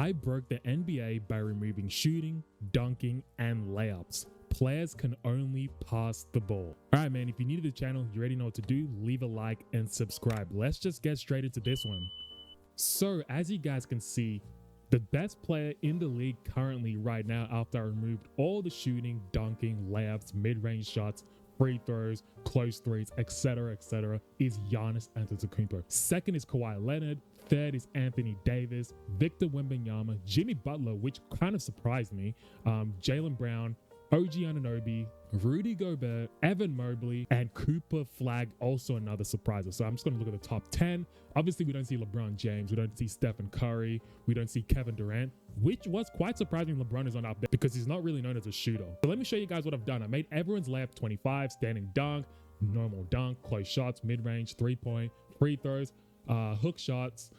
I broke the NBA by removing shooting, dunking, and layups. Players can only pass the ball. All right, man, if you're new to the channel, you already know what to do. Leave a like and subscribe. Let's just get straight into this one. So as you guys can see, the best player in the league currently right now, after I removed all the shooting, dunking, layups, mid-range shots, free throws, close threes, etc., is Giannis Antetokounmpo. Second is Kawhi Leonard. Third is Anthony Davis, Victor Wembanyama, Jimmy Butler, which kind of surprised me, Jaylen Brown, OG Anunoby, Rudy Gobert, Evan Mobley, and Cooper Flag, also another surpriser. So I'm just going to look at the top 10. Obviously, we don't see LeBron James. We don't see Stephen Curry. We don't see Kevin Durant, which was quite surprising LeBron is on up there because he's not really known as a shooter. So let me show you guys what I've done. I made everyone's layup 25, standing dunk, normal dunk, close shots, mid-range, three-point, free throws, hook shots,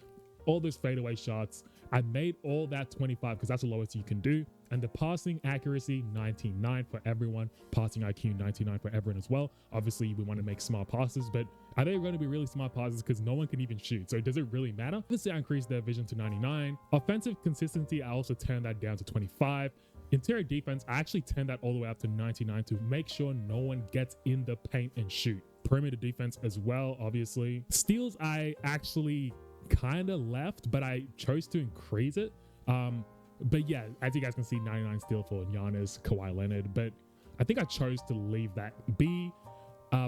all those fadeaway shots. I made all that 25 because that's the lowest you can do. And the passing accuracy, 99 for everyone. Passing IQ, 99 for everyone as well. Obviously, we want to make smart passes, but are they going to be really smart passes? Because no one can even shoot. So does it really matter? Obviously, I increased their vision to 99. Offensive consistency, I also turned that down to 25. Interior defense, I actually turned that all the way up to 99 to make sure no one gets in the paint and shoot. Perimeter defense as well, obviously. Steals, I actually kind of left, but I chose to increase it. But yeah, as you guys can see, 99 steal for Giannis, Kawhi Leonard, but I think I chose to leave that B.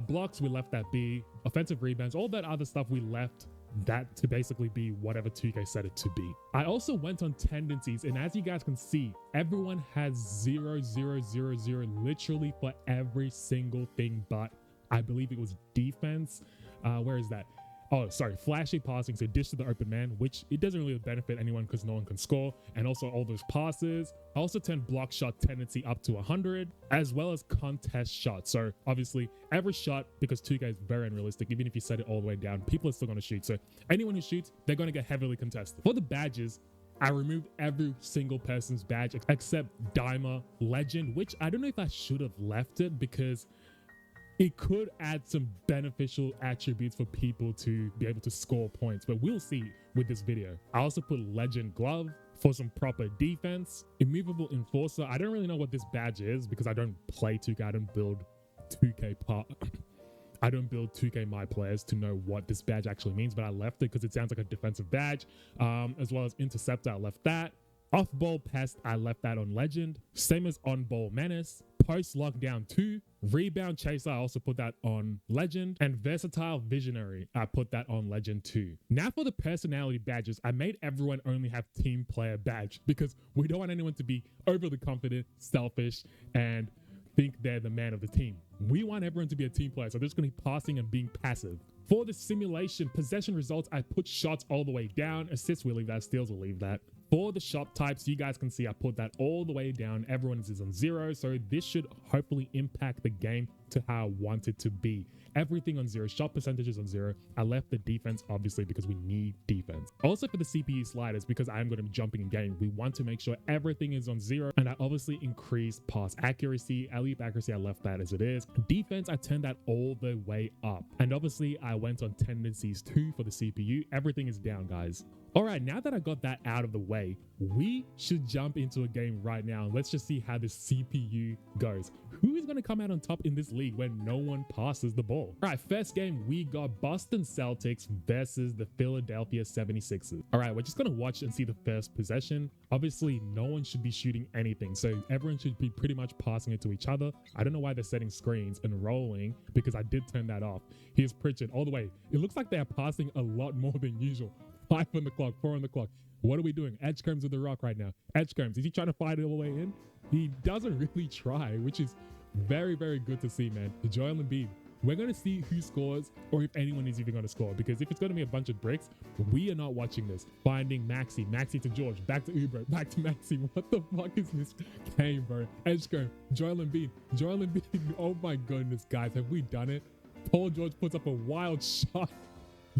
Blocks, we left that B. Offensive rebounds, all that other stuff, we left that to basically be whatever 2K set it to be. I also went on tendencies, and as you guys can see, everyone has 0, 0, 0, 0 literally for every single thing, but I believe it was defense. Where is that? Oh, sorry, flashy passing, so dish to the open man, which it doesn't really benefit anyone because no one can score, and also all those passes. I also turned block shot tendency up to 100, as well as contest shots. So obviously every shot, because 2K is very unrealistic, even if you set it all the way down, people are still going to shoot. So anyone who shoots, they're going to get heavily contested. For the badges, I removed every single person's badge except Dimer Legend, which I don't know if I should have left it because it could add some beneficial attributes for people to be able to score points, but we'll see with this video. I also put Legend Glove for some proper defense. Immovable Enforcer, I don't really know what this badge is because I don't play 2K. I don't build 2K my players to know what this badge actually means, but I left it because it sounds like a defensive badge. As well as Interceptor, I left that. Off-ball Pest, I left that on Legend. Same as on-ball Menace. Post Lockdown 2. Rebound Chaser, I also put that on Legend. And Versatile Visionary, I put that on Legend 2. Now for the personality badges, I made everyone only have team player badge because we don't want anyone to be overly confident, selfish, and think they're the man of the team. We want everyone to be a team player, so they're just going to be passing and being passive. For the simulation possession results, I put shots all the way down. Assists, we'll leave that. Steals, we'll leave that. For the shot types, you guys can see I put that all the way down. Everyone is on 0, so this should hopefully impact the game to how I want it to be. Everything on 0, shot percentages on 0. I left the defense obviously because we need defense. Also for the CPU sliders, because I am going to be jumping in game, we want to make sure everything is on 0, and I obviously increased pass accuracy, alley-oop accuracy, I left that as it is. Defense, I turned that all the way up, and obviously I went on tendencies too for the CPU. Everything is down, guys. All right, now that I got that out of the way, we should jump into a game right now. Let's just see how the CPU goes. Who is going to come out on top in this league when no one passes the ball? All right, first game, we got Boston Celtics versus the Philadelphia 76ers. All right, we're just going to watch and see the first possession. Obviously, no one should be shooting anything, so everyone should be pretty much passing it to each other. I don't know why they're setting screens and rolling because I did turn that off. Here's Pritchard all the way. It looks like they're passing a lot more than usual. 5 on the clock, 4 on the clock. What are we doing? Edgecombs with the rock right now. Edgecombs, is he trying to fight it all the way in? He doesn't really try, which is very, very good to see, man. Joel Embiid. We're going to see who scores or if anyone is even going to score, because if it's going to be a bunch of bricks, we are not watching this. Finding Maxi. Maxi to George. Back to Ubro. Back to Maxi. What the fuck is this game, bro? Edgecomb. Joel Embiid. Joel Embiid. Oh my goodness, guys. Have we done it? Paul George puts up a wild shot.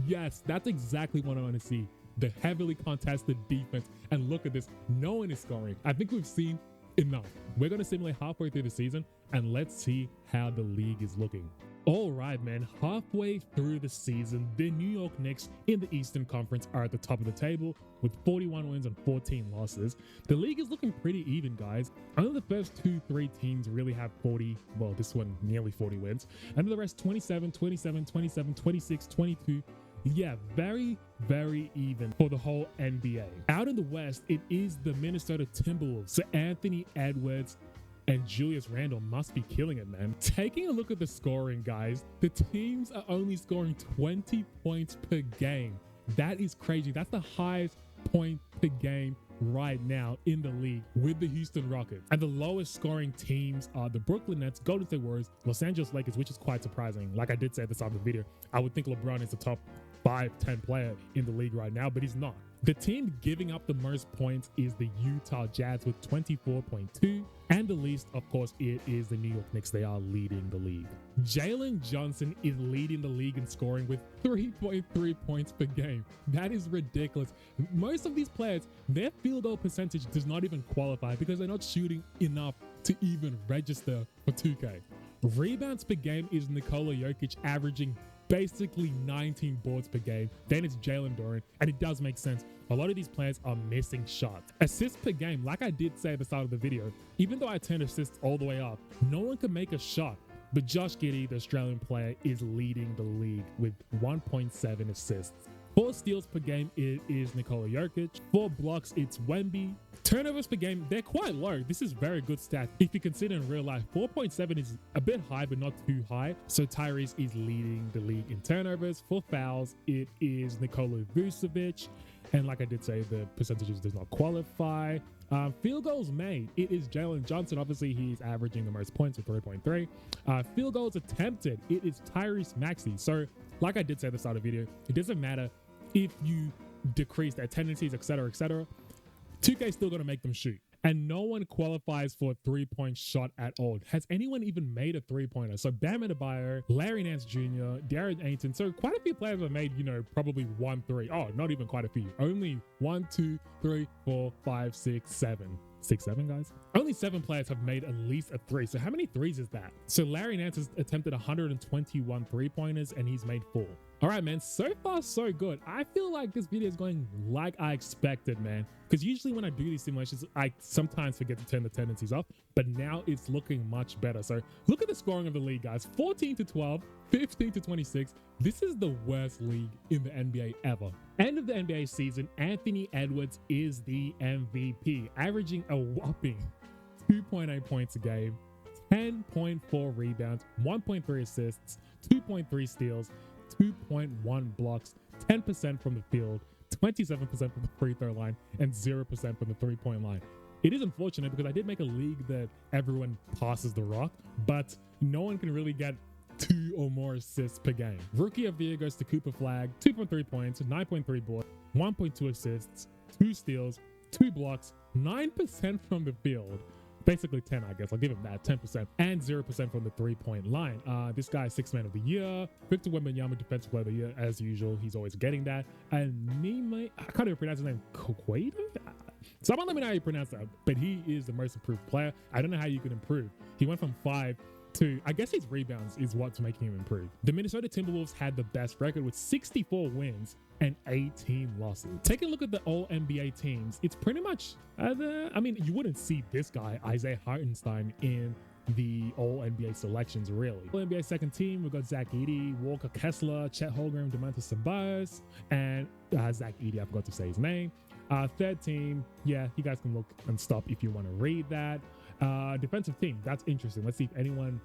Yes, that's exactly what I want to see. The heavily contested defense. And look at this. No one is scoring. I think we've seen enough. We're going to simulate halfway through the season and let's see how the league is looking. All right, man. Halfway through the season, the New York Knicks in the Eastern Conference are at the top of the table with 41 wins and 14 losses. The league is looking pretty even, guys. Only the first 2-3 teams really have 40, well, this one nearly 40 wins. And the rest 27, 27, 27, 26, 22. Yeah, very, very even for the whole NBA. Out in the West, it is the Minnesota Timberwolves. So Anthony Edwards and Julius Randle must be killing it, man. Taking a look at the scoring, guys, the teams are only scoring 20 points per game. That is crazy. That's the highest point per game right now in the league with the Houston Rockets. And the lowest scoring teams are the Brooklyn Nets, Golden State Warriors, Los Angeles Lakers, which is quite surprising. Like I did say at the start of the video, I would think LeBron is the top 5-10 player in the league right now, but he's not. The team giving up the most points is the Utah Jazz with 24.2, and the least, of course, it is the New York Knicks. They are leading the league. Jalen Johnson is leading the league in scoring with 3.3 points per game. That is ridiculous. Most of these players, their field goal percentage does not even qualify because they're not shooting enough to even register for 2K. Rebounds per game is Nikola Jokic, averaging basically 19 boards per game. Then it's Jalen Duren, and it does make sense. A lot of these players are missing shots. Assists per game, like I did say at the start of the video, even though I turned assists all the way up, no one can make a shot. But Josh Giddey, the Australian player, is leading the league with 1.7 assists. 4 steals per game is Nikola Jokic. 4 blocks, it's Wemby. Turnovers per game, they're quite low. This is very good stat. If you consider in real life, 4.7 is a bit high, but not too high. So Tyrese is leading the league in turnovers. For fouls, it is Nikola Vucevic. And like I did say, the percentages does not qualify. Field goals made, it is Jalen Johnson. Obviously, he's averaging the most points with 3.3. Field goals attempted, it is Tyrese Maxey. So like I did say at the start of the video, it doesn't matter if you decrease their tendencies, etc., etc. 2K still going to make them shoot. And no one qualifies for a 3-point shot at all. Has anyone even made a 3-pointer? So Bam Adebayo, Larry Nance Jr., Darren Ayton. So quite a few players have made, probably 1, 3. Oh, not even quite a few. Only 1, 2, 3, 4, 5, 6, 7. 6, 7 guys. Only 7 players have made at least a 3. So how many 3s is that? So Larry Nance has attempted 121 3-pointers and he's made 4. All right, man, so far so good. I feel like this video is going like I expected, man, because usually when I do these simulations, I sometimes forget to turn the tendencies off, but now it's looking much better. So look at the scoring of the league, guys. 14 to 12, 15 to 26. This is the worst league in the NBA ever. End of the NBA season, Anthony Edwards is the MVP, averaging a whopping 2.8 points a game, 10.4 rebounds, 1.3 assists, 2.3 steals, 2.1 blocks, 10% from the field, 27% from the free throw line, and 0% from the 3-point line. It is unfortunate because I did make a league that everyone passes the rock, but no one can really get 2 or more assists per game. Rookie of the year goes to Cooper Flag, 2.3 points, 9.3 boards, 1.2 assists, 2 steals, 2 blocks, 9% from the field. Basically 10, I guess. I'll give him that, 10%, and 0% from the 3-point line. This guy is 6th man of the year. Victor Wembanyama, defensive player of the year, as usual. He's always getting that. And Nime, I can't even pronounce his name, Kokwada? Someone let me know how you pronounce that, but he is the most improved player. I don't know how you can improve. He went from 5 to, I guess his rebounds is what's making him improve. The Minnesota Timberwolves had the best record with 64 wins and 18 losses. Take a look at the all NBA teams. It's pretty much, you wouldn't see this guy, Isaiah Hartenstein, in the all NBA selections, really. All NBA second team, we've got Zach Edey, Walker Kessler, Chet Holmgren, Domantas Sabonis, and Zach Edey, I forgot to say his name. Third team, yeah, you guys can look and stop if you want to read that. Defensive team, that's interesting. Let's see if anyone,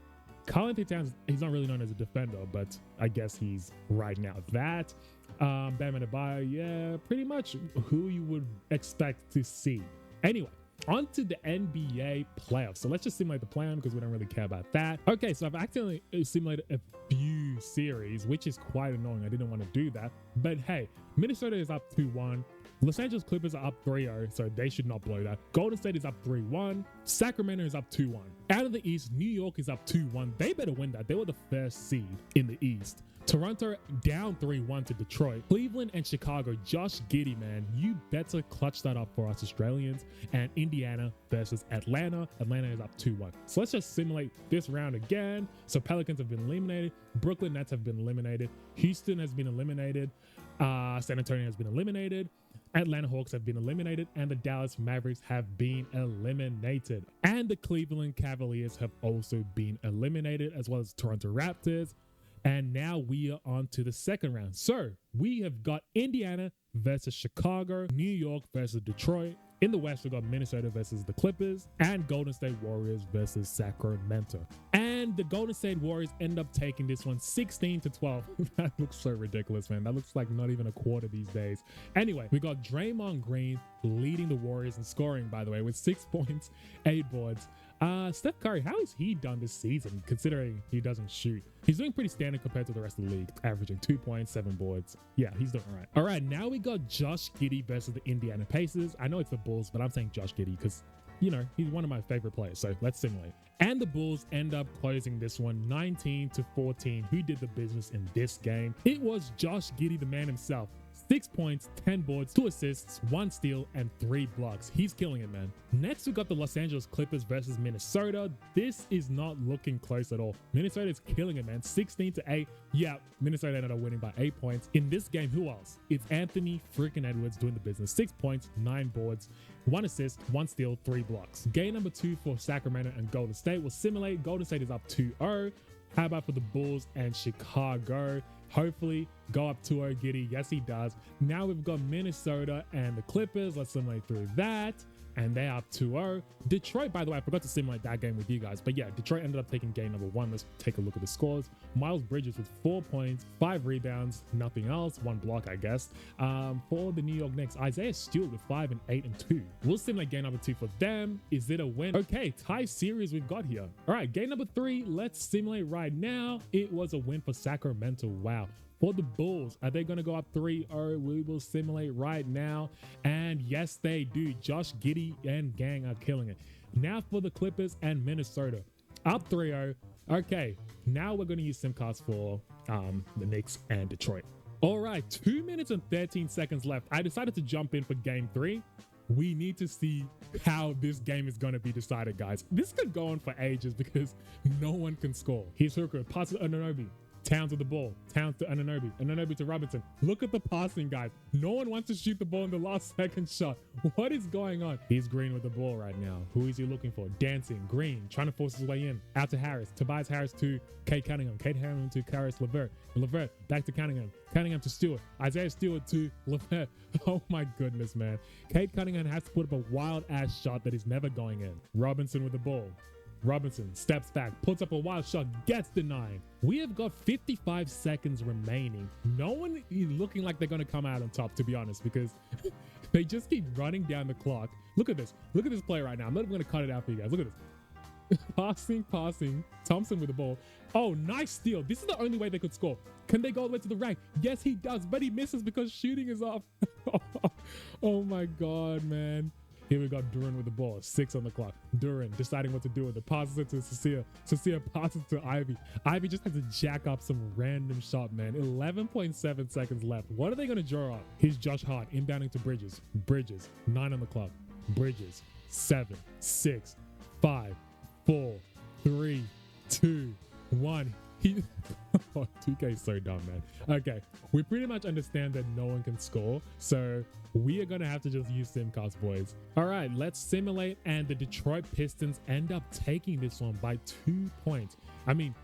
Karl-Anthony Towns, he's not really known as a defender, but I guess he's right now that. Bam Adebayo, yeah, pretty much who you would expect to see. Anyway, on to the NBA playoffs. So let's just simulate the plan because we don't really care about that. Okay, so I've accidentally simulated a few series, which is quite annoying. I didn't want to do that. But hey, Minnesota is up 2-1. Los Angeles Clippers are up 3-0, so they should not blow that. Golden State is up 3-1. Sacramento is up 2-1. Out of the East, New York is up 2-1. They better win that. They were the first seed in the East. Toronto down 3-1 to Detroit. Cleveland and Chicago, Josh Giddey, man, you better clutch that up for us Australians. And Indiana versus Atlanta. Atlanta is up 2-1. So let's just simulate this round again. So Pelicans have been eliminated. Brooklyn Nets have been eliminated. Houston has been eliminated. San Antonio has been eliminated. Atlanta Hawks have been eliminated, and the Dallas Mavericks have been eliminated. And the Cleveland Cavaliers have also been eliminated, as well as Toronto Raptors. And now we are on to the second round. So we have got Indiana versus Chicago, New York versus Detroit. In the West, we've got Minnesota versus the Clippers, and Golden State Warriors versus Sacramento. And the Golden State Warriors end up taking this one 16-12. That looks so ridiculous, man. That looks like not even a quarter these days. Anyway, we got Draymond Green leading the Warriors in scoring, by the way, with 6 points, 8 boards. Steph Curry, how has he done this season, considering he doesn't shoot? He's doing pretty standard compared to the rest of the league, averaging 2 points, 7 boards. Yeah, he's doing all right. All right, now we got Josh Giddey versus the Indiana Pacers. I know it's the Bulls, but I'm saying Josh Giddey because, you know, he's one of my favorite players. So let's simulate. And the Bulls end up closing this one 19-14. Who did the business in this game? It was Josh Giddey, the man himself. 6 points, 10 boards, 2 assists, 1 steal, and 3 blocks. He's killing it, man. Next, we got the Los Angeles Clippers versus Minnesota. This is not looking close at all. Minnesota is killing it, man. 16-8. Yeah, Minnesota ended up winning by 8 points. In this game, who else? It's Anthony freaking Edwards doing the business. 6 points, 9 boards, 1 assist, 1 steal, 3 blocks. Game number 2 for Sacramento and Golden State. We'll simulate. Golden State is up 2-0. How about for the Bulls and Chicago? Hopefully go up 2-0 Giddey. Yes, he does. Now we've got Minnesota and the Clippers. Let's simulate through that. And they're up 2-0. Detroit, by the way, I forgot to simulate that game with you guys. But yeah, Detroit ended up taking game number 1. Let's take a look at the scores. Miles Bridges with 4 points, 5 rebounds, nothing else. 1 block, I guess. For the New York Knicks, Isaiah Stewart with 5 and 8 and 2. We'll simulate game number 2 for them. Is it a win? Okay, tie series we've got here. All right, game number 3. Let's simulate right now. It was a win for Sacramento. Wow. For the Bulls, are they going to go up 3-0? We will simulate right now. And yes, they do. Josh Giddey and gang are killing it. Now for the Clippers and Minnesota. Up 3-0. Okay, now we're going to use SimCast for the Knicks and Detroit. All right, 2 minutes and 13 seconds left. I decided to jump in for game 3. We need to see how this game is going to be decided, guys. This could go on for ages because no one can score. Here's Hooker, passes Anunoby. Towns with the ball. Towns to Anunoby. Anunoby to Robinson. Look at the passing, guys. No one wants to shoot the ball in the last second shot. What is going on? He's Green with the ball right now. Who is he looking for? Dancing. Green. Trying to force his way in. Out to Harris. Tobias Harris to Kate Cunningham. Kate Cunningham to Caris LeVert. LeVert back to Cunningham. Cunningham to Stewart. Isaiah Stewart to LeVert. Oh my goodness, man. Kate Cunningham has to put up a wild-ass shot that is never going in. Robinson with the ball. Robinson steps back, puts up a wild shot, gets denied. We have got 55 seconds remaining. No one is looking like they're going to come out on top, to be honest, because they just keep running down the clock. Look at this. Look at this play right now. I'm not even going to cut it out for you guys. Look at this. Passing. Thompson with the ball. Oh, nice steal. This is the only way they could score. Can they go all the way to the rack? Yes, he does, but he misses because shooting is off. Oh my God, man. Here we got Duran with the ball. 6 on the clock. Duran deciding what to do with it. Passes it to Cecilia. Cecilia passes to Ivy. Ivy just has to jack up some random shot, man. 11.7 seconds left. What are they going to draw up? Here's Josh Hart inbounding to Bridges. Bridges. 9 on the clock. Bridges. 7, 6, 5, 4, 3, 2, 1. Oh, 2K is so dumb, man. Okay, we pretty much understand that no one can score, so we are gonna have to just use SimCast, boys. All right, let's simulate, and the Detroit Pistons end up taking this one by 2 points. I mean,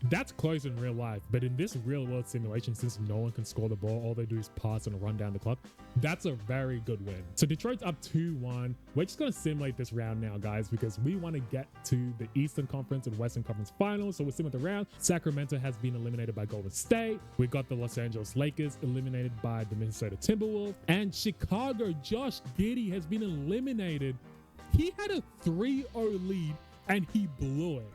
that's close in real life, but in this real world simulation, since no one can score the ball, all they do is pass and run down the clock. That's a very good win. So Detroit's up 2-1. We're just going to simulate this round now, guys, because we want to get to the Eastern Conference and Western Conference finals. So we're simulating the round. Sacramento has been eliminated by Golden State. We got the Los Angeles Lakers eliminated by the Minnesota Timberwolves. And Chicago, Josh Giddey has been eliminated. He had a 3-0 lead and he blew it.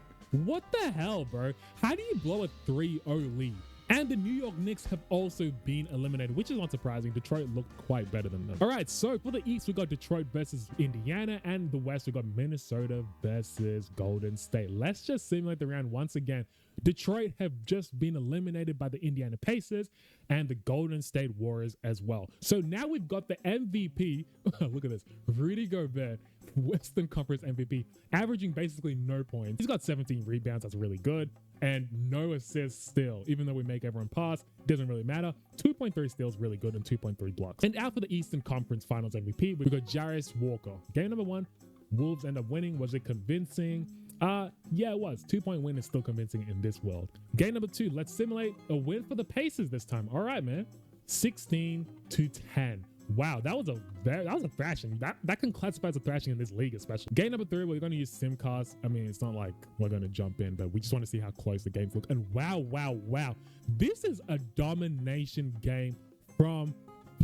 What the hell, bro? How do you blow a 3-0 lead? And the New York Knicks have also been eliminated, which is not surprising. Detroit looked quite better than them. All right, so for the East, we got Detroit versus Indiana, and the West, we got Minnesota versus Golden State. Let's just simulate the round once again. Detroit have just been eliminated by the Indiana Pacers and the Golden State Warriors as well. So now we've got the MVP. Look at this. Rudy Gobert, Western Conference MVP, averaging basically no points. He's got 17 rebounds. That's really good. And no assists still. Even though we make everyone pass, doesn't really matter. 2.3 steals really good and 2.3 blocks. And out for the Eastern Conference Finals MVP, we've got Jarris Walker. Game number 1, Wolves end up winning. Was it convincing? Yeah, it was. 2-point win is still convincing in this world. Game number 2, let's simulate a win for the Pacers this time. All right, man. 16-10. Wow, that was a thrashing. That can classify as a thrashing in this league, especially. Game number 3, we're going to use Simcast. I mean, it's not like we're going to jump in, but we just want to see how close the games look. And wow. This is a domination game from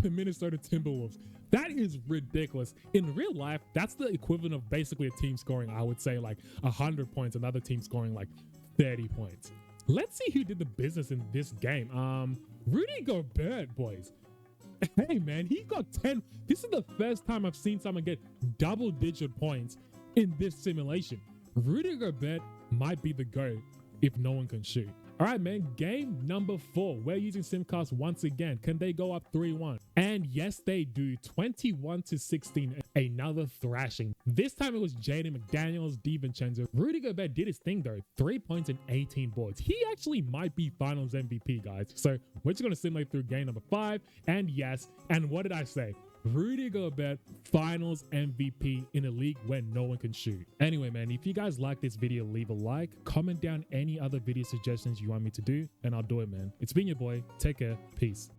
the Minnesota Timberwolves. That is ridiculous. In real life, that's the equivalent of basically a team scoring, I would say, like 100 points, another team scoring like 30 points. Let's see who did the business in this game. Rudy Gobert, boys. Hey, man, he got 10. This is the first time I've seen someone get double-digit points in this simulation. Rudy Gobert might be the GOAT if no one can shoot. All right, man, game number 4. We're using Simcast once again. Can they go up 3-1? And yes, they do. 21-16. Another thrashing. This time it was Jaden McDaniels, DiVincenzo. Rudy Gobert did his thing, though. 3 points and 18 boards. He actually might be Finals MVP, guys. So we're just going to simulate through game number 5. And yes, and what did I say? Rudy Gobert, Finals MVP in a league where no one can shoot. Anyway, man, if you guys like this video, leave a like, comment down any other video suggestions you want me to do, and I'll do it, man. It's been your boy. Take care. Peace.